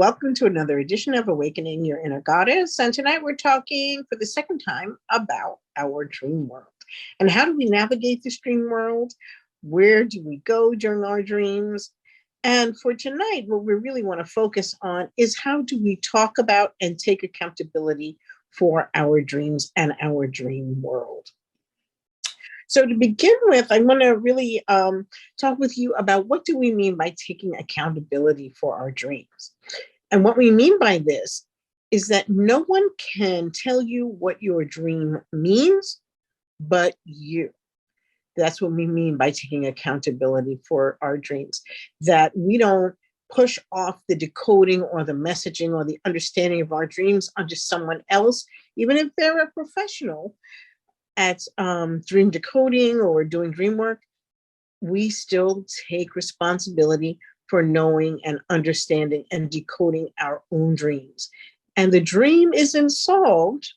Welcome to another edition of Awakening Your Inner Goddess. And tonight we're talking for the second time about our dream world. And how do we navigate this dream world? Where do we go during our dreams? And for tonight, what we really want to focus on is how do we talk about and take accountability for our dreams and our dream world. So to begin with, I want to really talk with you about what do we mean by taking accountability for our dreams. And what we mean by this is that no one can tell you what your dream means but you. That's what we mean by taking accountability for our dreams, that we don't push off the decoding or the messaging or the understanding of our dreams onto someone else, even if they're a professional at dream decoding or doing dream work. We still take responsibility for knowing and understanding and decoding our own dreams. And the dream isn't solved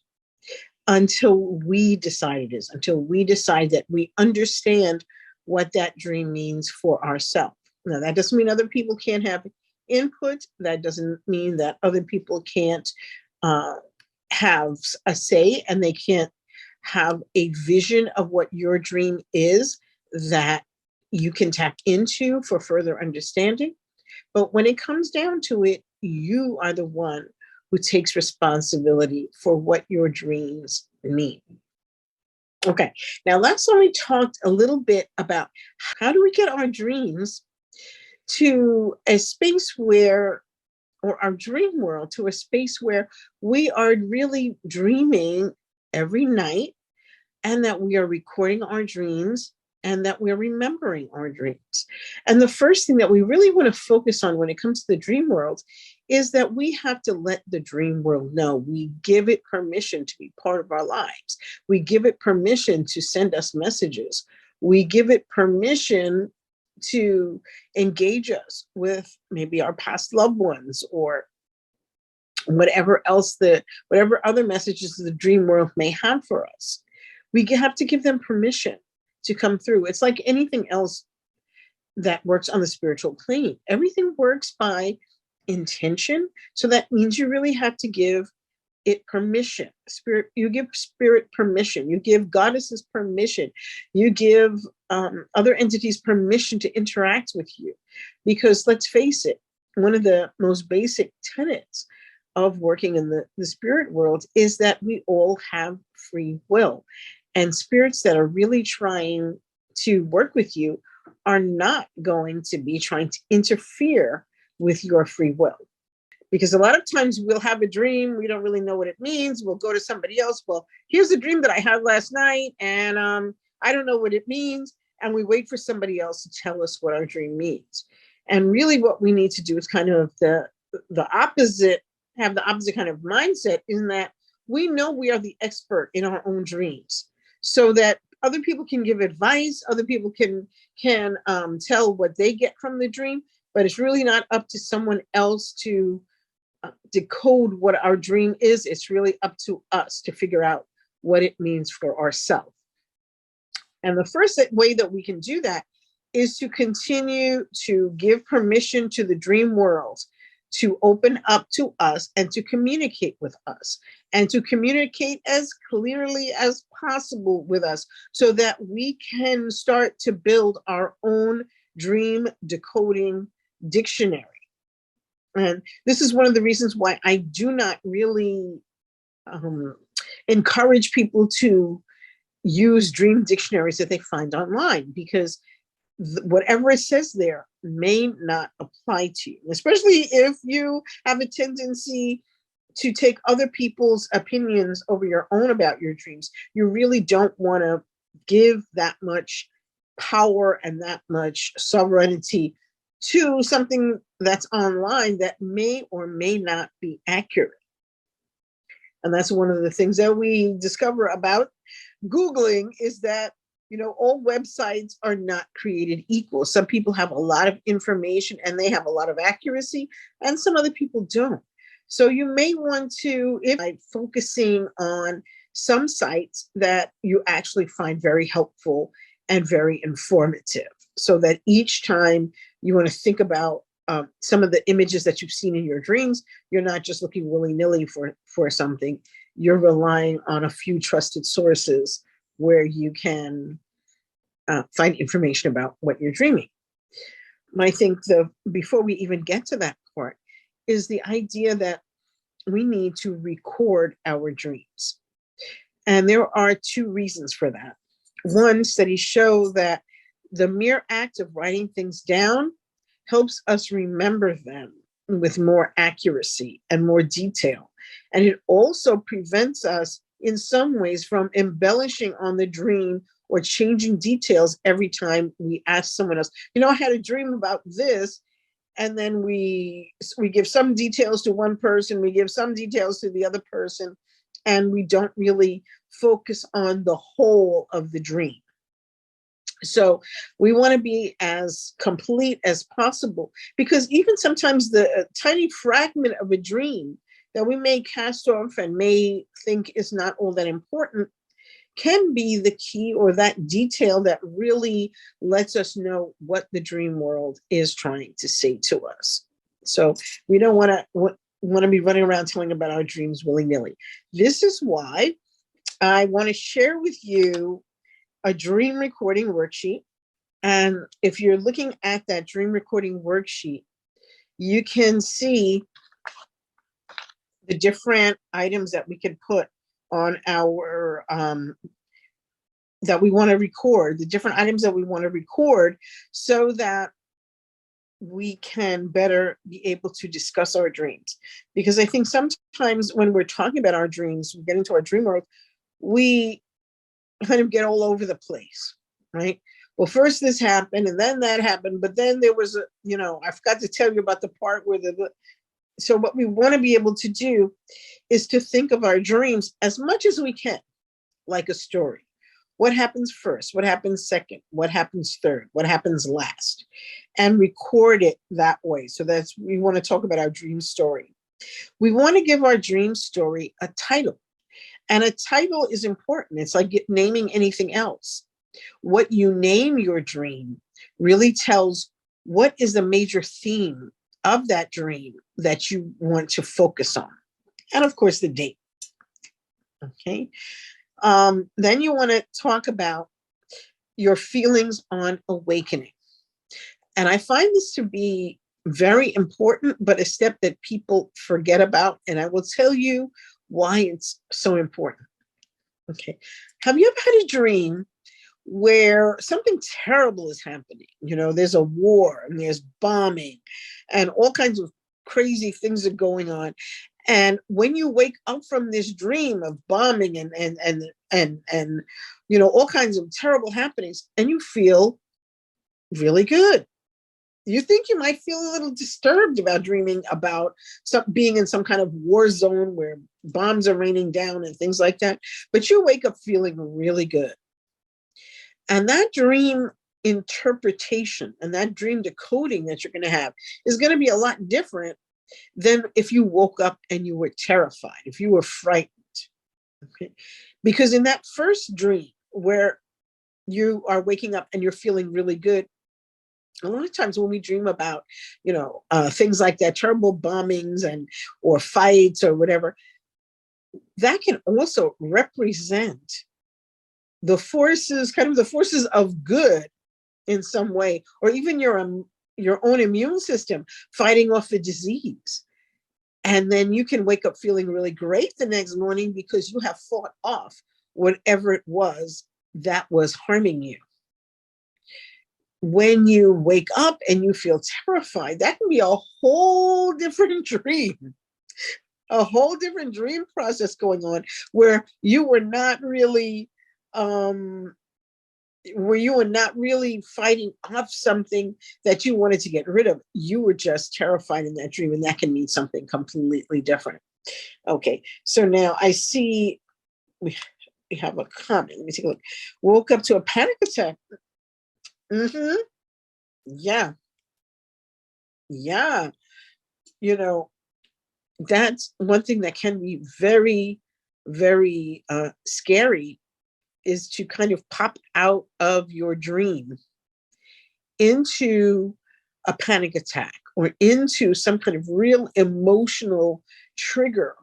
until we decide it is, until we decide that we understand what that dream means for ourselves. Now, that doesn't mean other people can't have input. That doesn't mean that other people can't have a say and they can't have a vision of what your dream is that you can tap into for further understanding. But when it comes down to it, you are the one who takes responsibility for what your dreams mean. Okay, now last time we talked a little bit about how do we get our dreams to a space where, or our dream world, to a space where we are really dreaming every night, and that we are recording our dreams, and that we're remembering our dreams. And the first thing that we really want to focus on when it comes to the dream world is that we have to let the dream world know. We give it permission to be part of our lives. We give it permission to send us messages. We give it permission to engage us with maybe our past loved ones or whatever other messages the dream world may have for us. We have to give them permission to come through. It's like anything else that works on the spiritual plane. Everything works by intention. So that means you really have to give it permission. You give spirit permission. You give goddesses permission. You give other entities permission to interact with you. Because let's face it, one of the most basic tenets of working in the spirit world is that we all have free will. And spirits that are really trying to work with you are not going to be trying to interfere with your free will. Because a lot of times we'll have a dream, we don't really know what it means. We'll go to somebody else. Well, here's a dream that I had last night, and I don't know what it means. And we wait for somebody else to tell us what our dream means. And really what we need to do is kind of the opposite, have the opposite kind of mindset, in that we know we are the expert in our own dreams. So that other people can give advice, other people can tell what they get from the dream, but it's really not up to someone else to decode what our dream is. It's really up to us to figure out what it means for ourselves. And the first way that we can do that is to continue to give permission to the dream world to open up to us and to communicate with us and to communicate as clearly as possible with us so that we can start to build our own dream decoding dictionary. And this is one of the reasons why I do not really encourage people to use dream dictionaries that they find online, because whatever it says there may not apply to you, especially if you have a tendency to take other people's opinions over your own about your dreams. You really don't want to give that much power and that much sovereignty to something that's online that may or may not be accurate. And that's one of the things that we discover about Googling, is that all websites are not created equal. Some people have a lot of information and they have a lot of accuracy, and some other people don't. So you may want to, by focusing on some sites that you actually find very helpful and very informative, so that each time you want to think about some of the images that you've seen in your dreams. You're not just looking willy-nilly for something. You're relying on a few trusted sources where you can find information about what you're dreaming. I think before we even get to that part is the idea that we need to record our dreams. And there are two reasons for that. One, studies show that the mere act of writing things down helps us remember them with more accuracy and more detail. And it also prevents us in some ways from embellishing on the dream or changing details every time we ask someone else, I had a dream about this. And then we give some details to one person, we give some details to the other person, and we don't really focus on the whole of the dream. So we want to be as complete as possible, because even sometimes the tiny fragment of a dream that we may cast off and may think is not all that important can be the key or that detail that really lets us know what the dream world is trying to say to us. So we don't want to be running around telling about our dreams willy-nilly. This is why I want to share with you a dream recording worksheet. And if you're looking at that dream recording worksheet, you can see the different items that we can put on our, that we want to record, the different items that we want to record, so that we can better be able to discuss our dreams. Because I think sometimes when we're talking about our dreams, we get into our dream world, we kind of get all over the place, right? Well, first this happened and then that happened, but then there was I forgot to tell you about the part where so what we want to be able to do is to think of our dreams as much as we can, like a story. What happens first? What happens second? What happens third? What happens last? And record it that way. So we want to talk about our dream story. We want to give our dream story a title. And a title is important. It's like naming anything else. What you name your dream really tells what is the major theme of that dream that you want to focus on. And of course, the date. Okay. Then you want to talk about your feelings on awakening. And I find this to be very important, but a step that people forget about. And I will tell you why it's so important. Okay. Have you ever had a dream where something terrible is happening? There's a war and there's bombing and all kinds of crazy things are going on. And when you wake up from this dream of bombing and all kinds of terrible happenings, and you feel really good. You think you might feel a little disturbed about dreaming about being in some kind of war zone where bombs are raining down and things like that, but you wake up feeling really good. And that dream interpretation and that dream decoding that you're going to have is going to be a lot different than if you woke up and you were terrified, if you were frightened. Okay? Because in that first dream where you are waking up and you're feeling really good, a lot of times when we dream about, things like that, terrible bombings or fights or whatever, that can also represent the forces, kind of the forces of good in some way, or even your own immune system fighting off the disease. And then you can wake up feeling really great the next morning because you have fought off whatever it was that was harming you. When you wake up and you feel terrified, that can be a whole different dream, a whole different dream process going on where you were not really fighting off something that you wanted to get rid of. You were just terrified in that dream, and that can mean something completely different. Okay, so now I see we have a comment. Let me take a look. Woke up to a panic attack. Mm-hmm. Yeah. That's one thing that can be very, very scary, is to kind of pop out of your dream into a panic attack or into some kind of real emotional trigger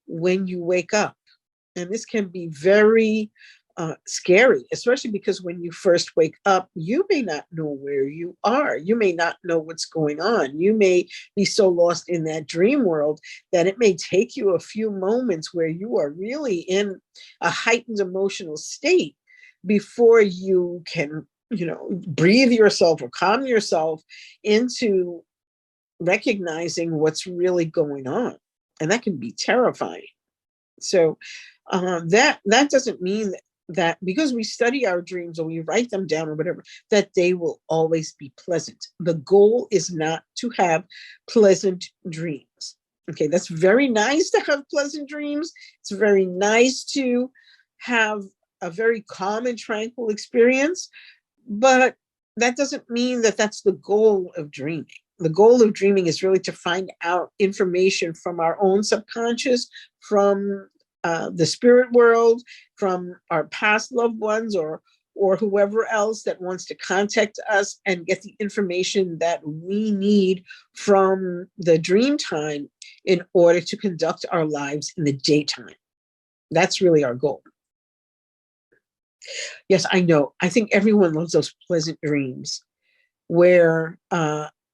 when you wake up. And this can be very scary, especially because when you first wake up, you may not know where you are. You may not know what's going on. You may be so lost in that dream world that it may take you a few moments where you are really in a heightened emotional state before you can, breathe yourself or calm yourself into recognizing what's really going on. And that can be terrifying. So that doesn't mean that because we study our dreams or we write them down or whatever, that they will always be pleasant. The goal is not to have pleasant dreams. Okay, that's very nice to have pleasant dreams. It's very nice to have a very calm and tranquil experience, but that doesn't mean that that's the goal of dreaming. The goal of dreaming is really to find out information from our own subconscious, from the spirit world, from our past loved ones, or whoever else that wants to contact us and get the information that we need from the dream time in order to conduct our lives in the daytime. That's really our goal. Yes, I know. I think everyone loves those pleasant dreams where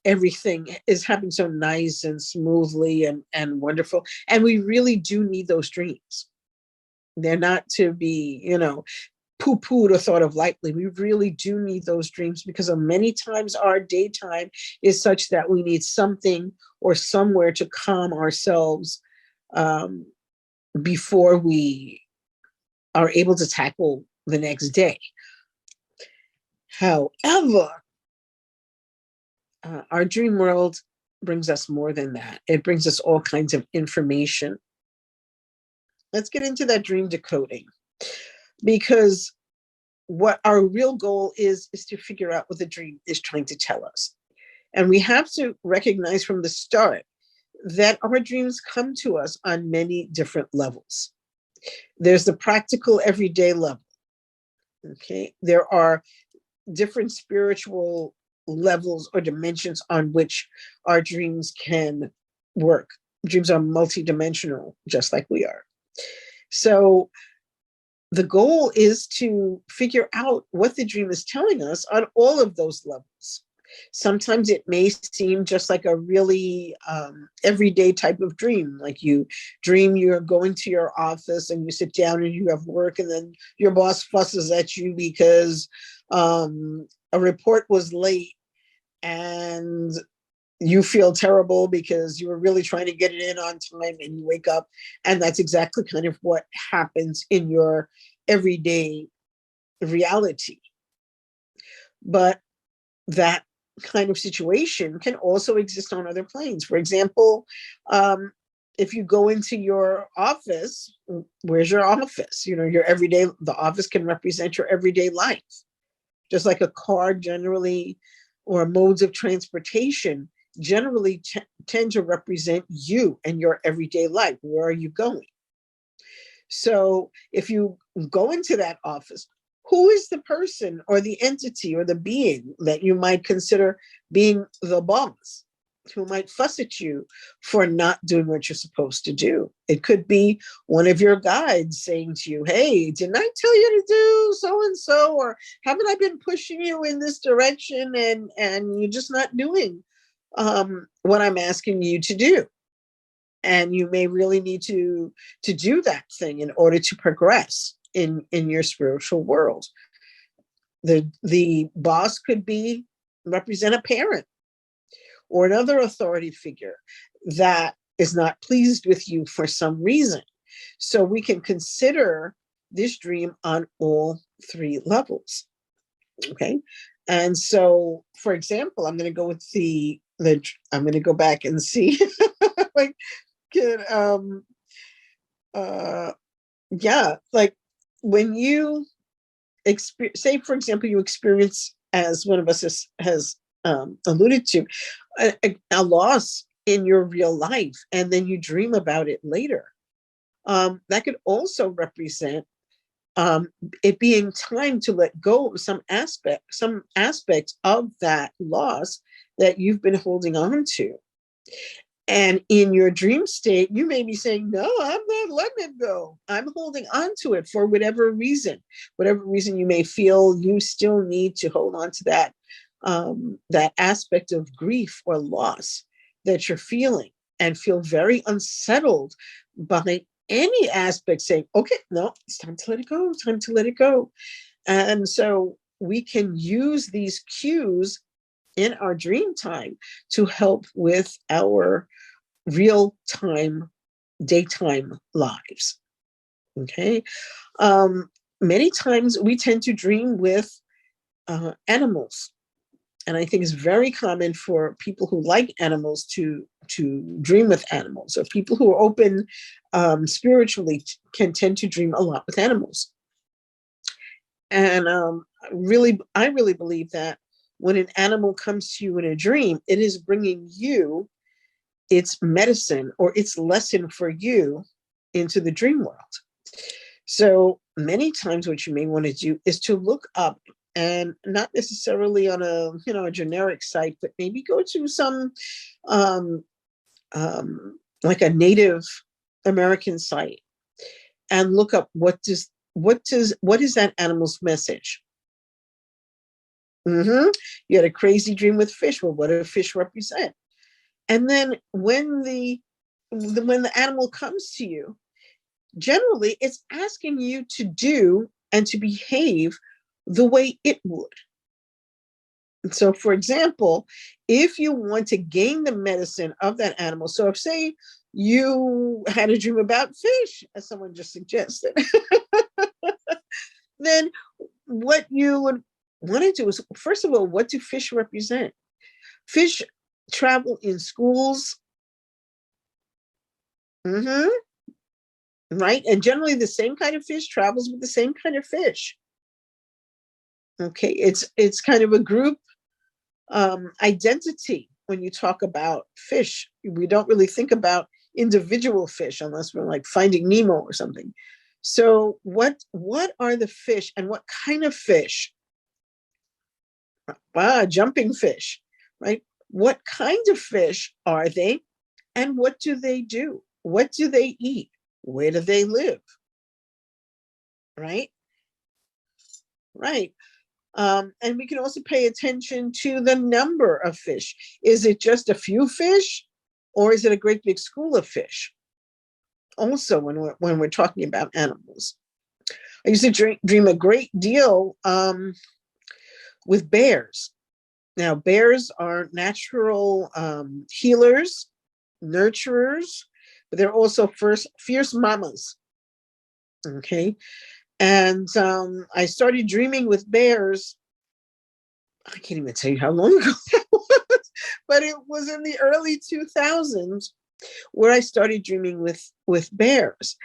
everything is happening so nice and smoothly and wonderful. And we really do need those dreams. They're not to be, poo-pooed or thought of lightly. We really do need those dreams because many times our daytime is such that we need something or somewhere to calm ourselves before we are able to tackle the next day. However, our dream world brings us more than that. It brings us all kinds of information. Let's get into that dream decoding, because what our real goal is to figure out what the dream is trying to tell us. And we have to recognize from the start that our dreams come to us on many different levels. There's the practical everyday level. Okay, there are different spiritual levels or dimensions on which our dreams can work. Dreams are multidimensional, just like we are. So the goal is to figure out what the dream is telling us on all of those levels. Sometimes it may seem just like a really everyday type of dream, like you dream you're going to your office and you sit down and you have work, and then your boss fusses at you because a report was late and you feel terrible because you were really trying to get it in on time, and you wake up and that's exactly kind of what happens in your everyday reality. But that kind of situation can also exist on other planes. For example, if you go into your office, where's your office? Your everyday, the office can represent your everyday life. Just like a car generally, or modes of transportation generally tend to represent you and your everyday life. Where are you going? So if you go into that office, who is the person or the entity or the being that you might consider being the boss, who might fuss at you for not doing what you're supposed to do? It could be one of your guides saying to you, hey, didn't I tell you to do so-and-so? Or haven't I been pushing you in this direction and you're just not doing what I'm asking you to do? And you may really need to do that thing in order to progress in your spiritual world. The boss could represent a parent or another authority figure that is not pleased with you for some reason. So we can consider this dream on all three levels. Okay. And so, for example, I'm going to go with I'm going to go back and see like like when you say, for example, you experience, as one of us has alluded to, a loss in your real life, and then you dream about it later. That could also represent it being time to let go of some aspect of that loss that you've been holding on to. And in your dream state, you may be saying, no, I'm not letting it go. I'm holding on to it for whatever reason you may feel you still need to hold on to that aspect of grief or loss that you're feeling, and feel very unsettled by any aspect saying, okay, no, it's time to let it go. It's time to let it go. And so we can use these cues in our dream time to help with our real time, daytime lives. Okay. Many times we tend to dream with animals. And I think it's very common for people who like animals to dream with animals, or people who are open spiritually can tend to dream a lot with animals. And I really believe that when an animal comes to you in a dream, it is bringing you its medicine or its lesson for you into the dream world. So many times what you may want to do is to look up, and not necessarily on a generic site, but maybe go to some like a Native American site and look up what is that animal's message. You had a crazy dream with fish. Well, what do fish represent? And then when the animal comes to you, generally it's asking you to do and to behave the way it would. And so, for example, if you want to gain the medicine of that animal, so if, say, you had a dream about fish, as someone just suggested, then what you would want to do is, first of all, what do fish represent? Fish travel in schools. Right? And generally the same kind of fish travels with the same kind of fish. Okay, it's kind of a group identity when you talk about fish. We don't really think about individual fish unless we're like Finding Nemo or something. So what are the fish, and what kind of fish? Jumping fish, right? What kind of fish are they, and what do they do? What do they eat? Where do they live? Right? Right. And we can also pay attention to the number of fish. Is it just a few fish, or is it a great big school of fish? Also, when we're talking about animals, I used to dream a great deal with bears. Now, bears are natural healers, nurturers, but they're also fierce mamas. Okay. And I started dreaming with bears. I can't even tell you how long ago that was, but it was in the early 2000s where I started dreaming with bears.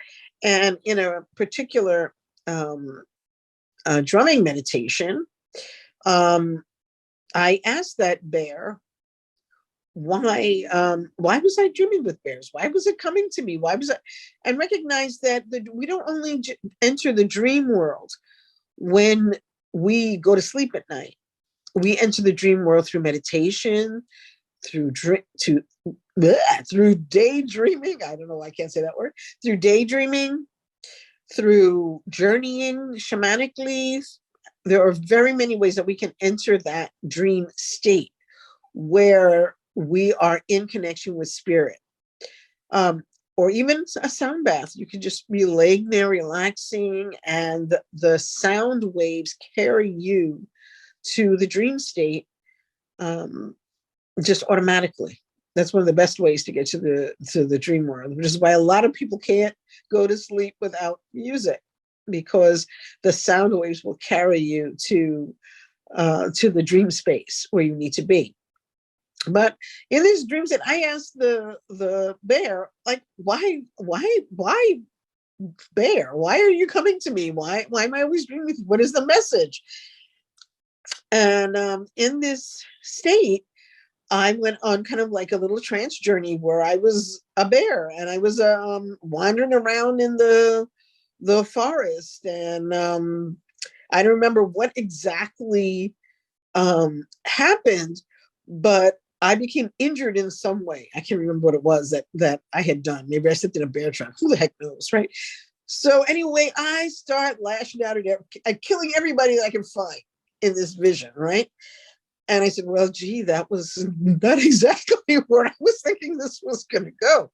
And in a particular drumming meditation, I asked that bear, why was I dreaming with bears? Why was it coming to me? And recognize that we don't only enter the dream world when we go to sleep at night. We enter the dream world through meditation, through daydreaming. I don't know why I can't say that word. Through daydreaming, through journeying shamanically. There are very many ways that we can enter that dream state where we are in connection with spirit. Or even a sound bath. You can just be laying there relaxing, and the sound waves carry you to the dream state just automatically. That's one of the best ways to get to the dream world, which is why a lot of people can't go to sleep without music, because the sound waves will carry you to the dream space where you need to be. But in these dreams, that I asked the bear, like, why bear? Why are you coming to me? Why am I always dreaming with you? What is the message? And in this state, I went on kind of like a little trance journey where I was a bear, and I was wandering around in the forest, and I don't remember what exactly happened, but I became injured in some way. I can't remember what it was that I had done. Maybe I stepped in a bear trap. Who the heck knows, right? So anyway, I start lashing out at killing everybody that I can find in this vision, right? And I said, well, gee, that was not exactly where I was thinking this was going to go.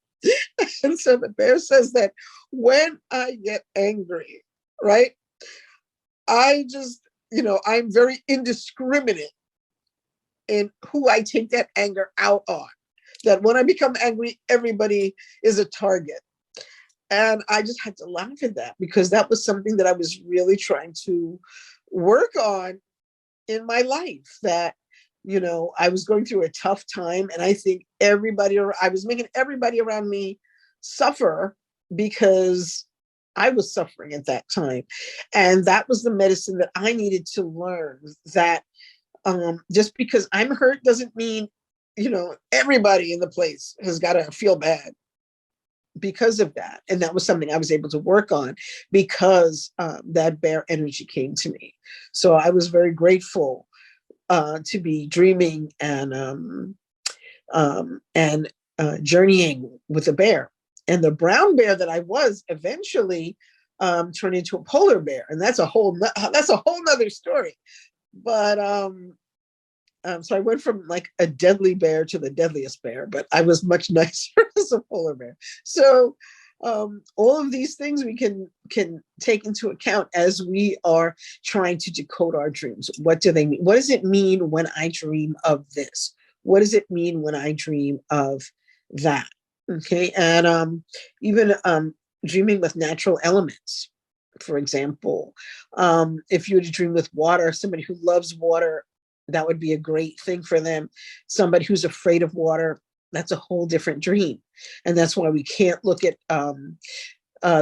And so the bear says that when I get angry, right, I just, I'm very indiscriminate in who I take that anger out on. That when I become angry, everybody is a target. And I just had to laugh at that because that was something that I was really trying to work on in my life. That, I was going through a tough time, and I think I was making everybody around me suffer because I was suffering at that time. And that was the medicine that I needed to learn, that just because I'm hurt doesn't mean, everybody in the place has got to feel bad because of that. And that was something I was able to work on because that bear energy came to me. So I was very grateful to be dreaming and journeying with a bear. And the brown bear that I was eventually turned into a polar bear, and that's a whole nother story. But so I went from like a deadly bear to the deadliest bear, but I was much nicer as a polar bear. So all of these things we can take into account as we are trying to decode our dreams. What do they mean? What does it mean when I dream of this? What does it mean when I dream of that? Okay, and even dreaming with natural elements. For example, if you were to dream with water, somebody who loves water, that would be a great thing for them. Somebody who's afraid of water, that's a whole different dream. And that's why we can't look at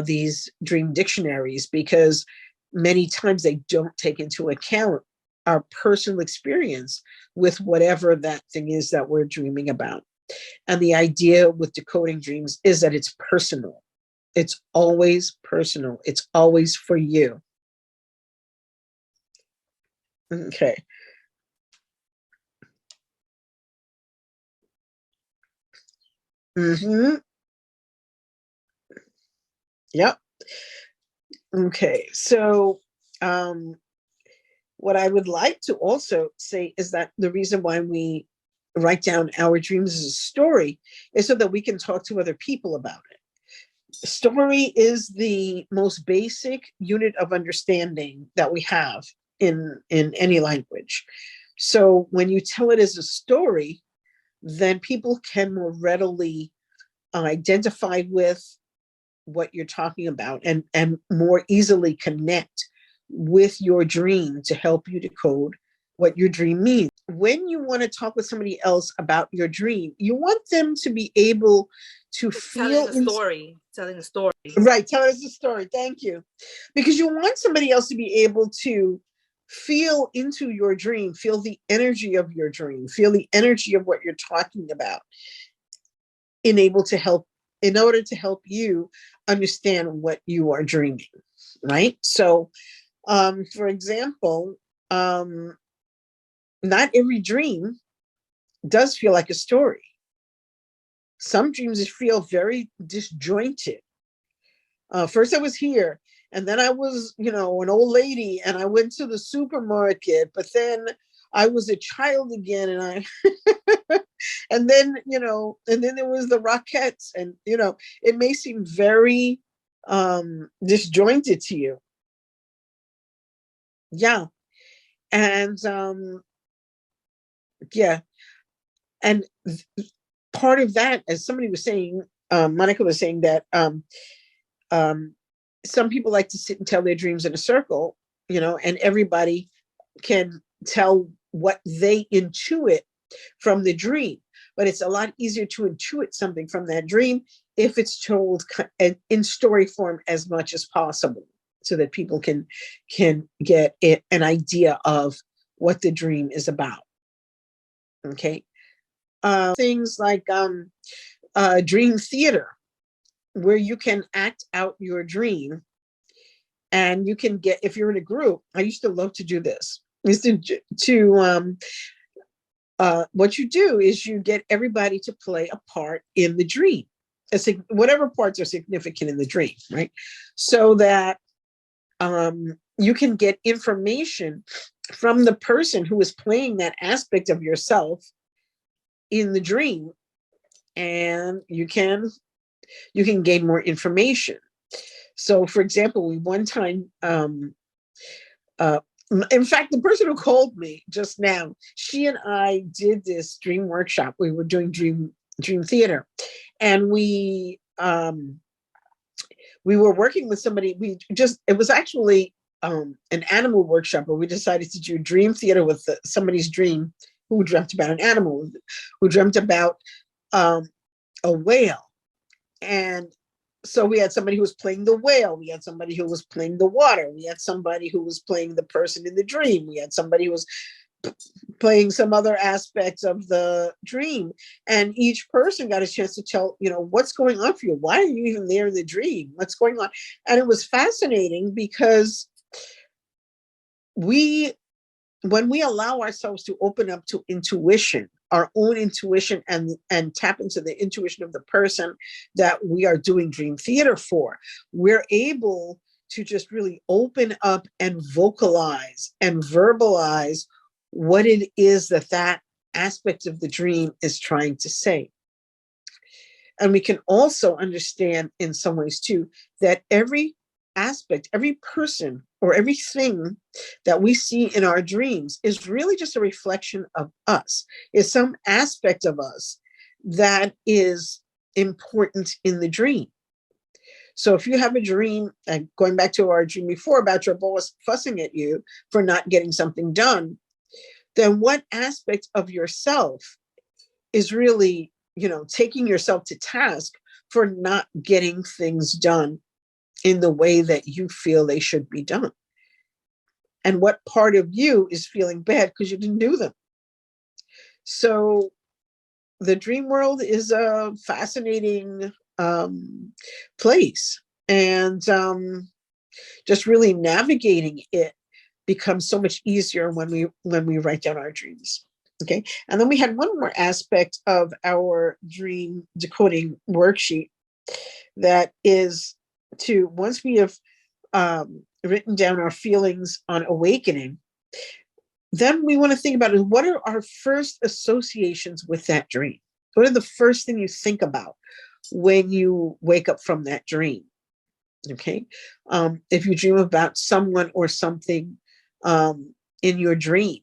these dream dictionaries, because many times they don't take into account our personal experience with whatever that thing is that we're dreaming about. And the idea with decoding dreams is that it's personal. It's always personal. It's always for you. Okay. Mm-hmm. Yep. Okay. So what I would like to also say is that the reason why we write down our dreams as a story is so that we can talk to other people about it. Story is the most basic unit of understanding that we have in any language. So when you tell it as a story, then people can more readily identify with what you're talking about and more easily connect with your dream to help you decode what your dream means. When you want to talk with somebody else about your dream, you want them to be able to feel telling a story. Right, tell us the story. Thank you. Because you want somebody else to be able to feel into your dream, feel the energy of your dream, feel the energy of what you're talking about, in order to help you understand what you are dreaming, right? So, for example, not every dream does feel like a story. Some dreams feel very disjointed. First I was here, and then I was, an old lady, and I went to the supermarket, but then I was a child again, and I and then, and then there was the Rockettes, and it may seem very disjointed to you. Yeah. And yeah. And part of that, as somebody was saying, Monica was saying that some people like to sit and tell their dreams in a circle, and everybody can tell what they intuit from the dream. But it's a lot easier to intuit something from that dream if it's told in story form as much as possible, so that people can get an idea of what the dream is about. Okay. Things like dream theater, where you can act out your dream, and you can get, if you're in a group. I used to love to do this. I used to what you do is you get everybody to play a part in the dream, whatever parts are significant in the dream, right? So that you can get information from the person who is playing that aspect of yourself in the dream, and you can gain more information. So, for example, we one time, in fact, the person who called me just now, she and I did this dream workshop. We were doing dream theater, and we were working with somebody. It was actually an animal workshop, where we decided to do dream theater with somebody's dream who dreamt about an animal, who dreamt about a whale. And so we had somebody who was playing the whale. We had somebody who was playing the water. We had somebody who was playing the person in the dream. We had somebody who was playing some other aspects of the dream. And each person got a chance to tell, what's going on for you? Why are you even there in the dream? What's going on? And it was fascinating because when we allow ourselves to open up to intuition, our own intuition, and tap into the intuition of the person that we are doing dream theater for, we're able to just really open up and vocalize and verbalize what it is that aspect of the dream is trying to say. And we can also understand in some ways too, that every aspect, every person, or everything that we see in our dreams is really just a reflection of us, is some aspect of us that is important in the dream. So if you have a dream, and going back to our dream before about your boss fussing at you for not getting something done, then what aspect of yourself is really, taking yourself to task for not getting things done in the way that you feel they should be done? And what part of you is feeling bad because you didn't do them? So the dream world is a fascinating place. And just really navigating it becomes so much easier when we write down our dreams. Okay. And then we had one more aspect of our dream decoding worksheet, that is to, once we have written down our feelings on awakening, then we want to think about what are our first associations with that dream? What are the first thing you think about when you wake up from that dream? Okay. If you dream about someone or something in your dream,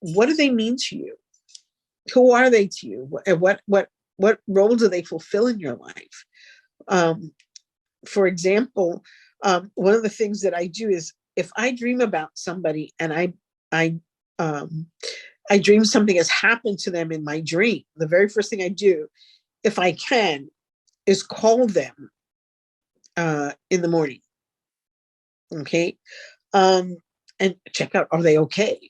what do they mean to you? Who are they to you? What role do they fulfill in your life? For example, one of the things that I do is, if I dream about somebody and I dream something has happened to them in my dream, the very first thing I do, if I can, is call them in the morning. Okay. And check out, are they okay?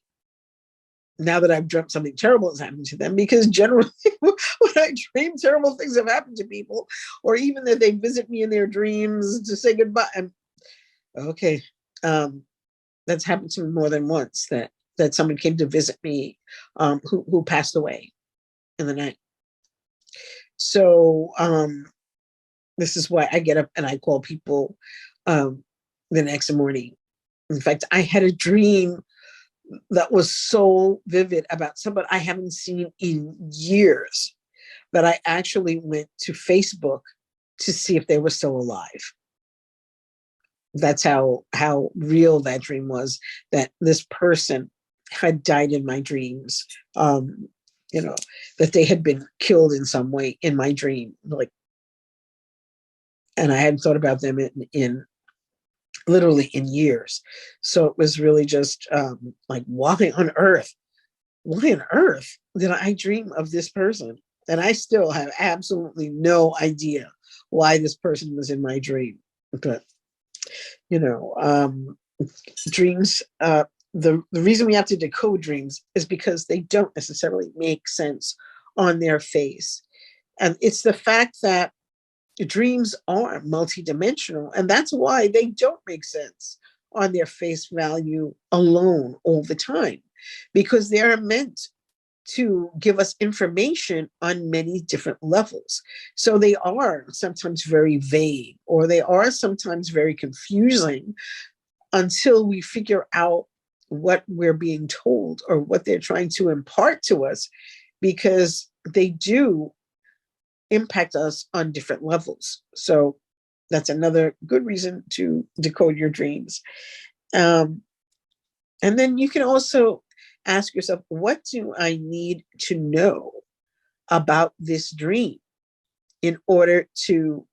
Now that I've dreamt something terrible has happened to them, because generally when I dream terrible things have happened to people, or even that they visit me in their dreams to say goodbye, okay, that's happened to me more than once, that someone came to visit me who passed away in the night. So this is why I get up and I call people the next morning. In fact, I had a dream that was so vivid about somebody I haven't seen in years, that I actually went to Facebook to see if they were still alive. That's how real that dream was, that this person had died in my dreams, that they had been killed in some way in my dream. And I hadn't thought about them in literally in years. So it was really just why on earth did I dream of this person? And I still have absolutely no idea why this person was in my dream. But, dreams, the reason we have to decode dreams is because they don't necessarily make sense on their face. And it's the fact that dreams are multidimensional, and that's why they don't make sense on their face value alone all the time, because they are meant to give us information on many different levels. So they are sometimes very vague, or they are sometimes very confusing until we figure out what we're being told or what they're trying to impart to us, because they do impact us on different levels. So that's another good reason to decode your dreams. And then you can also ask yourself, what do I need to know about this dream in order to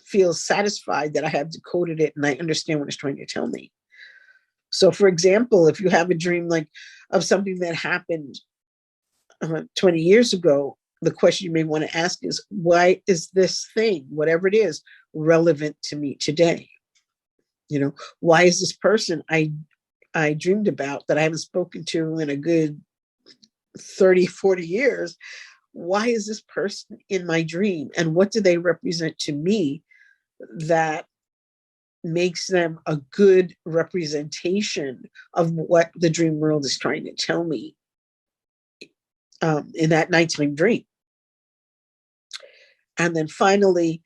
feel satisfied that I have decoded it and I understand what it's trying to tell me? So, for example, if you have a dream like of something that happened 20 years ago, the question you may want to ask is, why is this thing, whatever it is, relevant to me today? You know, why is this person I dreamed about that I haven't spoken to in a good 30, 40 years, why is this person in my dream? And what do they represent to me that makes them a good representation of what the dream world is trying to tell me in that nighttime dream? And then finally,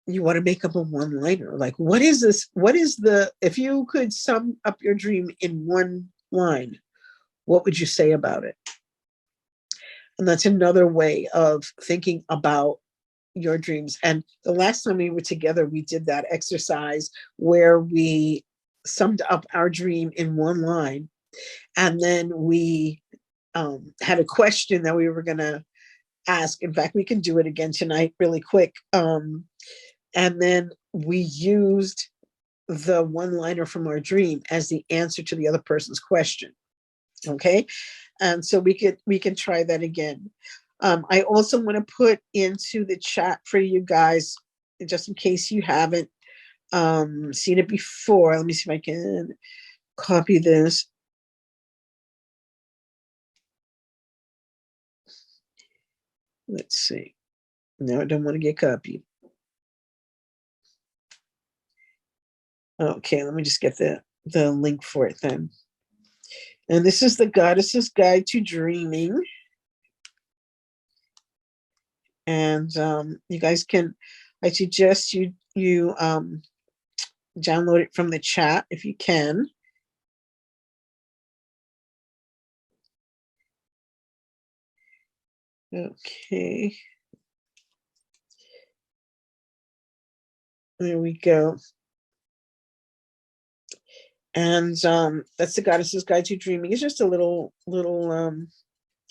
you want to make up a one-liner. Like, what is this? What is if you could sum up your dream in one line, what would you say about it? And that's another way of thinking about your dreams. And the last time we were together, we did that exercise where we summed up our dream in one line. And then we had a question that we were going to ask. In fact, we can do it again tonight really quick. And then we used the one-liner from our dream as the answer to the other person's question. Okay. And so we can try that again. I also want to put into the chat for you guys, just in case you haven't seen it before. Let me see if I can copy this. Let's see. No, I don't want to get copied. Okay, let me just get the link for it then. And this is the Goddess's Guide to Dreaming. And you guys can, I suggest you download it from the chat if you can. Okay. There we go. And that's the Goddess's Guide to Dreaming. It's just a little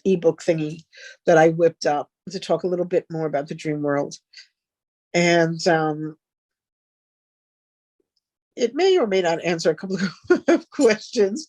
ebook thingy that I whipped up to talk a little bit more about the dream world. And it may or may not answer a couple of questions.